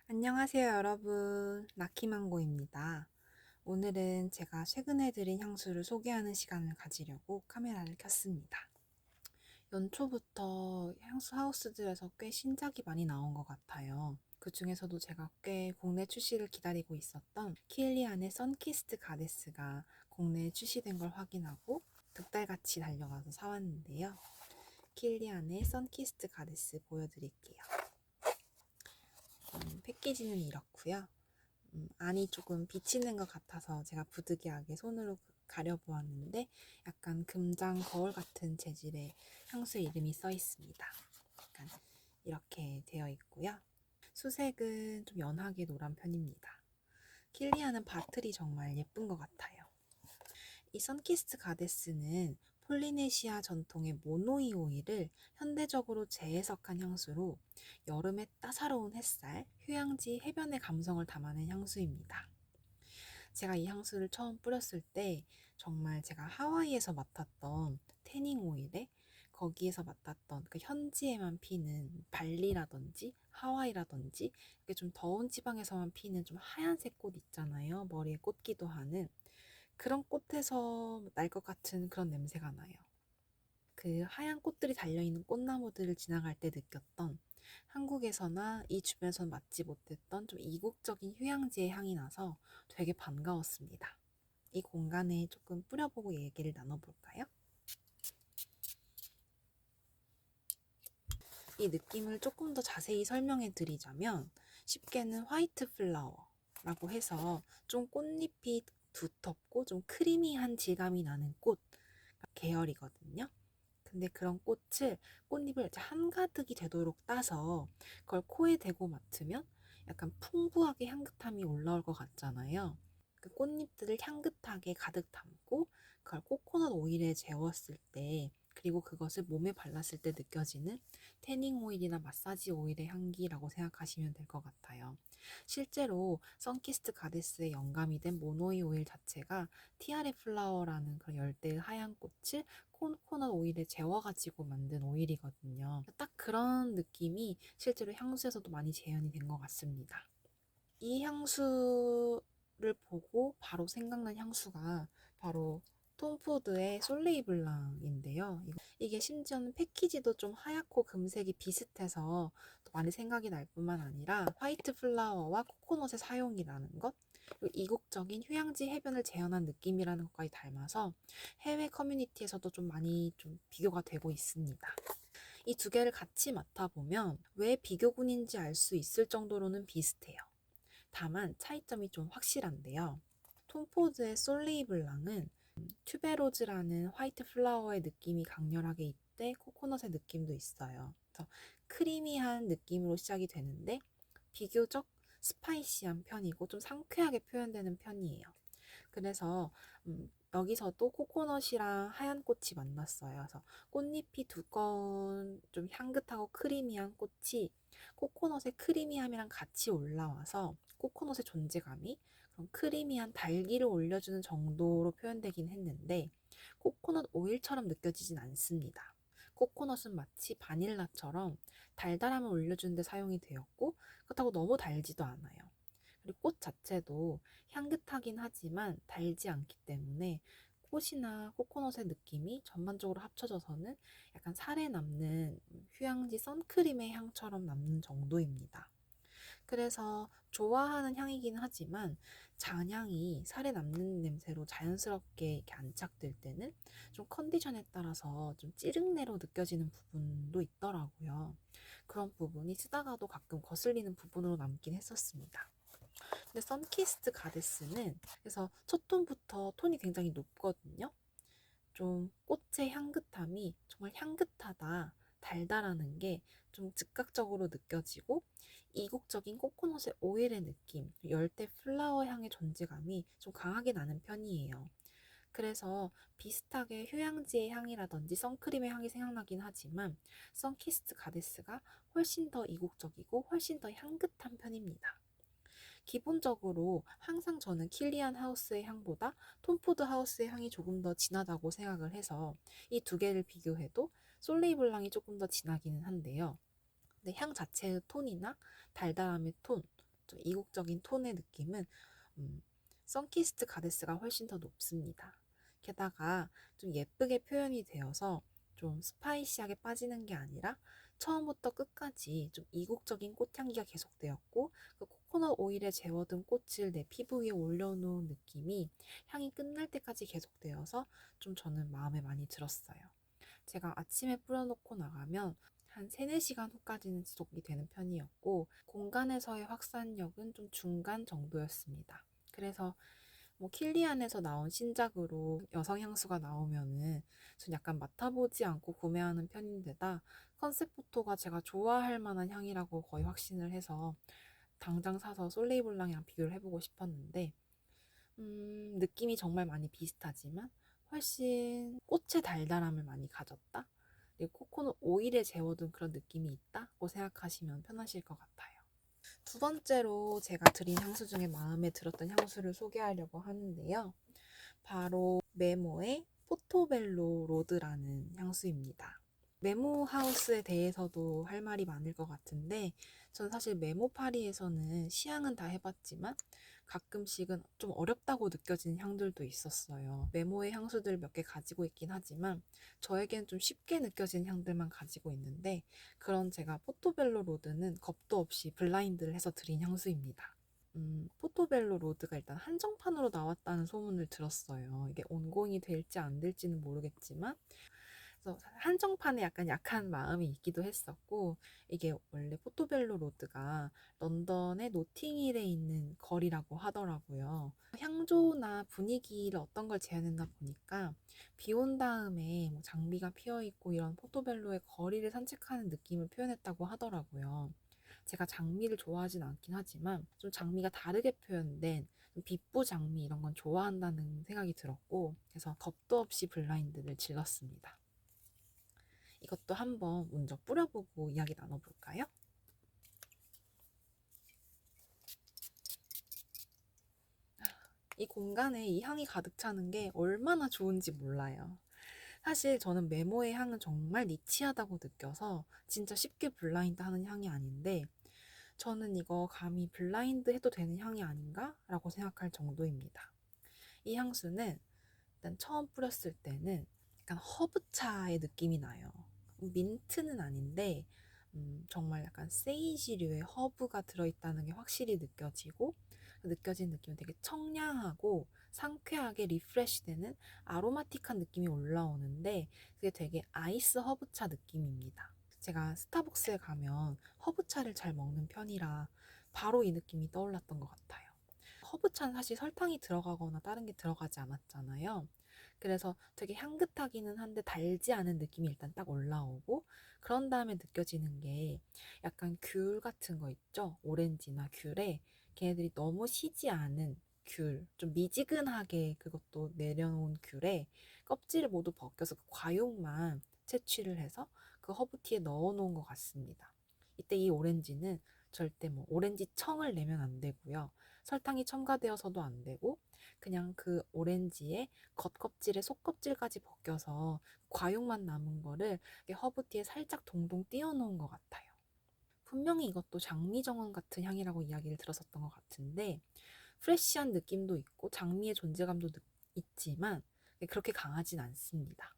안녕하세요, 여러분. 라키망고입니다. 오늘은 제가 최근에 들인 향수를 소개하는 시간을 가지려고 카메라를 켰습니다. 연초부터 향수 하우스들에서 꽤 신작이 많이 나온 것 같아요. 그 중에서도 제가 꽤 국내 출시를 기다리고 있었던 킬리안의 선키스트 가데스가 국내에 출시된 걸 확인하고 득달같이 달려가서 사왔는데요. 킬리안의 선키스트 가데스 보여드릴게요. 패키지는 이렇고요. 안이 조금 비치는 것 같아서 제가 부득이하게 손으로 가려보았는데 약간 금장 거울 같은 재질의 향수 이름이 써 있습니다. 약간 이렇게 되어 있고요. 수색은 좀 연하게 노란 편입니다. 킬리안은 바틀이 정말 예쁜 것 같아요. 이 선키스트 가데스는 폴리네시아 전통의 모노이 오일을 현대적으로 재해석한 향수로 여름의 따사로운 햇살, 휴양지 해변의 감성을 담아낸 향수입니다. 제가 이 향수를 처음 뿌렸을 때 정말 제가 하와이에서 맡았던 태닝 오일에 거기에서 맡았던 그 현지에만 피는 발리라든지 하와이라든지 이렇게 좀 더운 지방에서만 피는 좀 하얀색 꽃 있잖아요. 머리에 꽂기도 하는 그런 꽃에서 날 것 같은 그런 냄새가 나요. 그 하얀 꽃들이 달려있는 꽃나무들을 지나갈 때 느꼈던 한국에서나 이 주변에서는 맡지 못했던 좀 이국적인 휴양지의 향이 나서 되게 반가웠습니다. 이 공간에 조금 뿌려보고 얘기를 나눠볼까요? 이 느낌을 조금 더 자세히 설명해 드리자면 쉽게는 화이트 플라워라고 해서 좀 꽃잎이 두텁고 좀 크리미한 질감이 나는 꽃 계열이거든요. 근데 그런 꽃잎을 한가득이 되도록 따서 그걸 코에 대고 맡으면 약간 풍부하게 향긋함이 올라올 것 같잖아요. 그 꽃잎들을 향긋하게 가득 담고 그걸 코코넛 오일에 재웠을 때 그리고 그것을 몸에 발랐을 때 느껴지는 태닝 오일이나 마사지 오일의 향기라고 생각하시면 될 것 같아요. 실제로 선키스트 가데스의 영감이 된 모노이 오일 자체가 티아레 플라워라는 그런 열대의 하얀 꽃을 코코넛 오일에 재워가지고 만든 오일이거든요. 딱 그런 느낌이 실제로 향수에서도 많이 재현이 된 것 같습니다. 이 향수를 보고 바로 생각난 향수가 바로 톰포드의 솔레이블랑인데요. 이게 심지어는 패키지도 좀 하얗고 금색이 비슷해서 또 많이 생각이 날 뿐만 아니라 화이트 플라워와 코코넛의 사용이라는 것, 그리고 이국적인 휴양지 해변을 재현한 느낌이라는 것까지 닮아서 해외 커뮤니티에서도 좀 많이 좀 비교가 되고 있습니다. 이 두 개를 같이 맡아보면 왜 비교군인지 알 수 있을 정도로는 비슷해요. 다만 차이점이 좀 확실한데요. 톰포드의 솔레이블랑은 튜베로즈라는 화이트 플라워의 느낌이 강렬하게 있대 코코넛의 느낌도 있어요. 그래서 크리미한 느낌으로 시작이 되는데 비교적 스파이시한 편이고 좀 상쾌하게 표현되는 편이에요. 그래서 여기서도 코코넛이랑 하얀 꽃이 만났어요. 그래서 꽃잎이 두꺼운 좀 향긋하고 크리미한 꽃이 코코넛의 크리미함이랑 같이 올라와서 코코넛의 존재감이 그런 크리미한 달기를 올려주는 정도로 표현되긴 했는데 코코넛 오일처럼 느껴지진 않습니다. 코코넛은 마치 바닐라처럼 달달함을 올려주는 데 사용이 되었고 그렇다고 너무 달지도 않아요. 그리고 꽃 자체도 향긋하긴 하지만 달지 않기 때문에 꽃이나 코코넛의 느낌이 전반적으로 합쳐져서는 약간 살에 남는 휴양지 선크림의 향처럼 남는 정도입니다. 그래서 좋아하는 향이긴 하지만 잔향이 살에 남는 냄새로 자연스럽게 이렇게 안착될 때는 좀 컨디션에 따라서 좀 찌릉내로 느껴지는 부분도 있더라고요. 그런 부분이 쓰다가도 가끔 거슬리는 부분으로 남긴 했었습니다. 근데 선키스트 가데스는 그래서 첫 톤부터 톤이 굉장히 높거든요. 좀 꽃의 향긋함이 정말 향긋하다, 달달하는 게 좀 즉각적으로 느껴지고 이국적인 코코넛의 오일의 느낌, 열대 플라워 향의 존재감이 좀 강하게 나는 편이에요. 그래서 비슷하게 휴양지의 향이라든지 선크림의 향이 생각나긴 하지만 선키스트 가데스가 훨씬 더 이국적이고 훨씬 더 향긋한 편입니다. 기본적으로 항상 저는 킬리안 하우스의 향보다 톰포드 하우스의 향이 조금 더 진하다고 생각을 해서 이 두 개를 비교해도 솔레이블랑이 조금 더 진하기는 한데요. 근데 향 자체의 톤이나 달달함의 톤, 좀 이국적인 톤의 느낌은 음, 선키스트 가데스가 훨씬 더 높습니다. 게다가 좀 예쁘게 표현이 되어서 좀 스파이시하게 빠지는 게 아니라 처음부터 끝까지 좀 이국적인 꽃향기가 계속되었고 그 코코넛 오일에 재워둔 꽃을 내 피부 위에 올려놓은 느낌이 향이 끝날 때까지 계속되어서 좀 저는 마음에 많이 들었어요. 제가 아침에 뿌려놓고 나가면 한 3, 4시간 후까지는 지속이 되는 편이었고 공간에서의 확산력은 좀 중간 정도였습니다. 그래서 뭐 킬리안에서 나온 신작으로 여성 향수가 나오면은 전 약간 맡아보지 않고 구매하는 편인데다 컨셉 포토가 제가 좋아할 만한 향이라고 거의 확신을 해서 당장 사서 솔레이블랑이랑 비교를 해보고 싶었는데 느낌이 정말 많이 비슷하지만 훨씬 꽃의 달달함을 많이 가졌다. 그리고 코코넛 오일에 재워둔 그런 느낌이 있다고 생각하시면 편하실 것 같아요. 두 번째로 제가 드린 향수 중에 마음에 들었던 향수를 소개하려고 하는데요. 바로 메모의 포토벨로 로드라는 향수입니다. 메모 하우스에 대해서도 할 말이 많을 것 같은데 전 사실 메모 파리에서는 시향은 다 해봤지만 가끔씩은 좀 어렵다고 느껴지는 향들도 있었어요. 메모의 향수들 몇 개 가지고 있긴 하지만 저에겐 좀 쉽게 느껴지는 향들만 가지고 있는데 그런 제가 포토벨로 로드는 겁도 없이 블라인드를 해서 드린 향수입니다. 포토벨로 로드가 일단 한정판으로 나왔다는 소문을 들었어요. 이게 온공이 될지 안 될지는 모르겠지만 그래서 한정판에 약간 약한 마음이 있기도 했었고 이게 원래 포토벨로 로드가 런던의 노팅힐에 있는 거리라고 하더라고요. 향조나 분위기를 어떤 걸 재현했나 보니까 비 온 다음에 뭐 장미가 피어 있고 이런 포토벨로의 거리를 산책하는 느낌을 표현했다고 하더라고요. 제가 장미를 좋아하진 않긴 하지만 좀 장미가 다르게 표현된 빛부 장미 이런 건 좋아한다는 생각이 들었고 그래서 겁도 없이 블라인드를 질렀습니다. 이것도 한번 먼저 뿌려보고 이야기 나눠볼까요? 이 공간에 이 향이 가득 차는 게 얼마나 좋은지 몰라요. 사실 저는 메모의 향은 정말 니치하다고 느껴서 진짜 쉽게 블라인드 하는 향이 아닌데 저는 이거 감히 블라인드 해도 되는 향이 아닌가? 라고 생각할 정도입니다. 이 향수는 일단 처음 뿌렸을 때는 약간 허브차의 느낌이 나요. 민트는 아닌데 정말 약간 세이지류의 허브가 들어있다는 게 확실히 느껴지고 느껴지는 느낌은 되게 청량하고 상쾌하게 리프레시되는 아로마틱한 느낌이 올라오는데 그게 되게 아이스 허브차 느낌입니다. 제가 스타벅스에 가면 허브차를 잘 먹는 편이라 바로 이 느낌이 떠올랐던 것 같아요. 허브차는 사실 설탕이 들어가거나 다른 게 들어가지 않았잖아요. 그래서 되게 향긋하기는 한데 달지 않은 느낌이 일단 딱 올라오고 그런 다음에 느껴지는 게 약간 귤 같은 거 있죠? 오렌지나 귤에 걔네들이 너무 시지 않은 귤, 좀 미지근하게 그것도 내려놓은 귤에 껍질을 모두 벗겨서 그 과육만 채취를 해서 그 허브티에 넣어 놓은 것 같습니다. 이때 이 오렌지는 절대 뭐 오렌지 청을 내면 안 되고요. 설탕이 첨가되어서도 안 되고 그냥 그 오렌지의 겉껍질에 속껍질까지 벗겨서 과육만 남은 거를 허브티에 살짝 동동 띄워 놓은 것 같아요. 분명히 이것도 장미정원 같은 향이라고 이야기를 들었었던 것 같은데 프레쉬한 느낌도 있고 장미의 존재감도 있지만 그렇게 강하진 않습니다.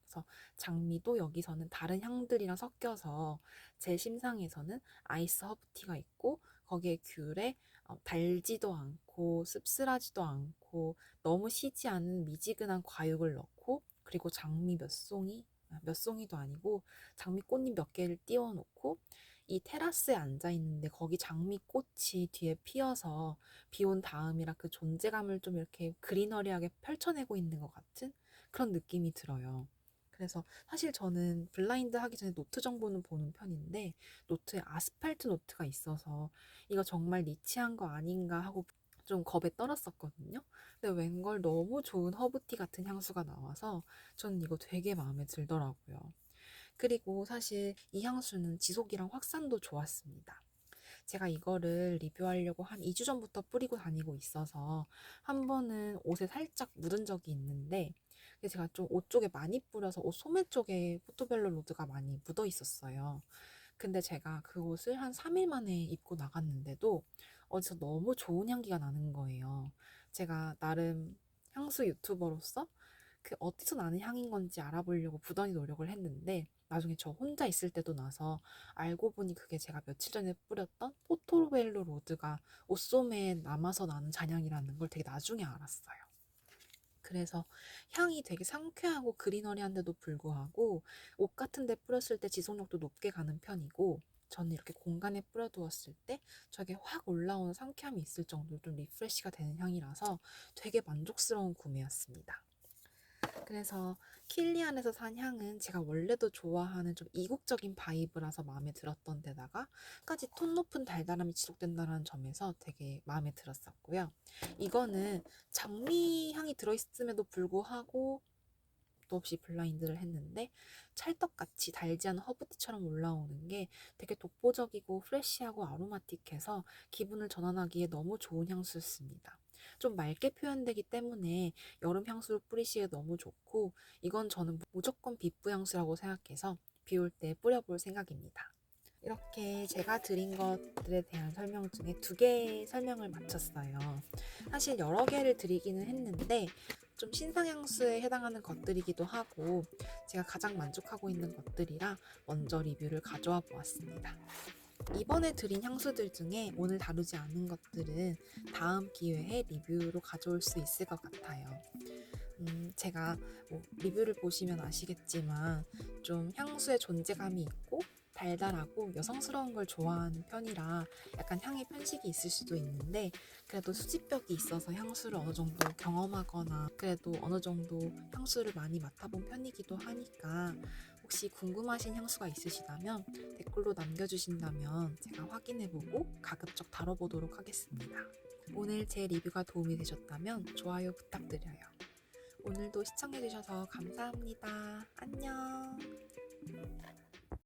그래서 장미도 여기서는 다른 향들이랑 섞여서 제 심상에서는 아이스 허브티가 있고 거기에 귤에 달지도 않고 씁쓸하지도 않고 너무 시지 않은 미지근한 과육을 넣고 그리고 장미 몇 송이 몇 송이도 아니고 장미 꽃잎 몇 개를 띄워 놓고 이 테라스에 앉아 있는데 거기 장미꽃이 뒤에 피어서 비 온 다음이라 그 존재감을 좀 이렇게 그리너리하게 펼쳐내고 있는 것 같은 그런 느낌이 들어요. 그래서 사실 저는 블라인드 하기 전에 노트 정보는 보는 편인데 노트에 아스팔트 노트가 있어서 이거 정말 니치한 거 아닌가 하고 좀 겁에 떨었었거든요. 근데 웬걸 너무 좋은 허브티 같은 향수가 나와서 저는 이거 되게 마음에 들더라고요. 그리고 사실 이 향수는 지속이랑 확산도 좋았습니다. 제가 이거를 리뷰하려고 한 2주 전부터 뿌리고 다니고 있어서 한 번은 옷에 살짝 묻은 적이 있는데 제가 좀 옷 쪽에 많이 뿌려서 옷 소매 쪽에 포토벨로 로드가 많이 묻어 있었어요. 근데 제가 그 옷을 한 3일 만에 입고 나갔는데도 어디서 너무 좋은 향기가 나는 거예요. 제가 나름 향수 유튜버로서 그 어디서 나는 향인 건지 알아보려고 부단히 노력을 했는데 나중에 저 혼자 있을 때도 나서 알고 보니 그게 제가 며칠 전에 뿌렸던 포토벨로 로드가 옷소매에 남아서 나는 잔향이라는 걸 되게 나중에 알았어요. 그래서 향이 되게 상쾌하고 그리너리한데도 불구하고 옷 같은 데 뿌렸을 때 지속력도 높게 가는 편이고 저는 이렇게 공간에 뿌려두었을 때 저게 확 올라오는 상쾌함이 있을 정도로 좀 리프레시가 되는 향이라서 되게 만족스러운 구매였습니다. 그래서 킬리안에서 산 향은 제가 원래도 좋아하는 좀 이국적인 바이브라서 마음에 들었던 데다가 끝까지 톤 높은 달달함이 지속된다는 점에서 되게 마음에 들었었고요. 이거는 장미 향이 들어있음에도 불구하고 또 없이 블라인드를 했는데 찰떡같이 달지 않은 허브티처럼 올라오는 게 되게 독보적이고 프레쉬하고 아로마틱해서 기분을 전환하기에 너무 좋은 향수였습니다. 좀 맑게 표현되기 때문에 여름 향수를 뿌리시기에 너무 좋고 이건 저는 무조건 비프 향수라고 생각해서 비 올 때 뿌려볼 생각입니다. 이렇게 제가 드린 것들에 대한 설명 중에 2개 설명을 마쳤어요. 사실 여러 개를 드리기는 했는데 좀 신상향수에 해당하는 것들이기도 하고 제가 가장 만족하고 있는 것들이라 먼저 리뷰를 가져와 보았습니다. 이번에 드린 향수들 중에 오늘 다루지 않은 것들은 다음 기회에 리뷰로 가져올 수 있을 것 같아요. 제가 리뷰를 보시면 아시겠지만 좀 향수의 존재감이 있고 달달하고 여성스러운 걸 좋아하는 편이라 약간 향의 편식이 있을 수도 있는데 그래도 수집벽이 있어서 향수를 어느 정도 경험하거나 그래도 어느 정도 향수를 많이 맡아본 편이기도 하니까 혹시 궁금하신 향수가 있으시다면 댓글로 남겨주신다면 제가 확인해보고 가급적 다뤄보도록 하겠습니다. 오늘 제 리뷰가 도움이 되셨다면 좋아요 부탁드려요. 오늘도 시청해주셔서 감사합니다. 안녕.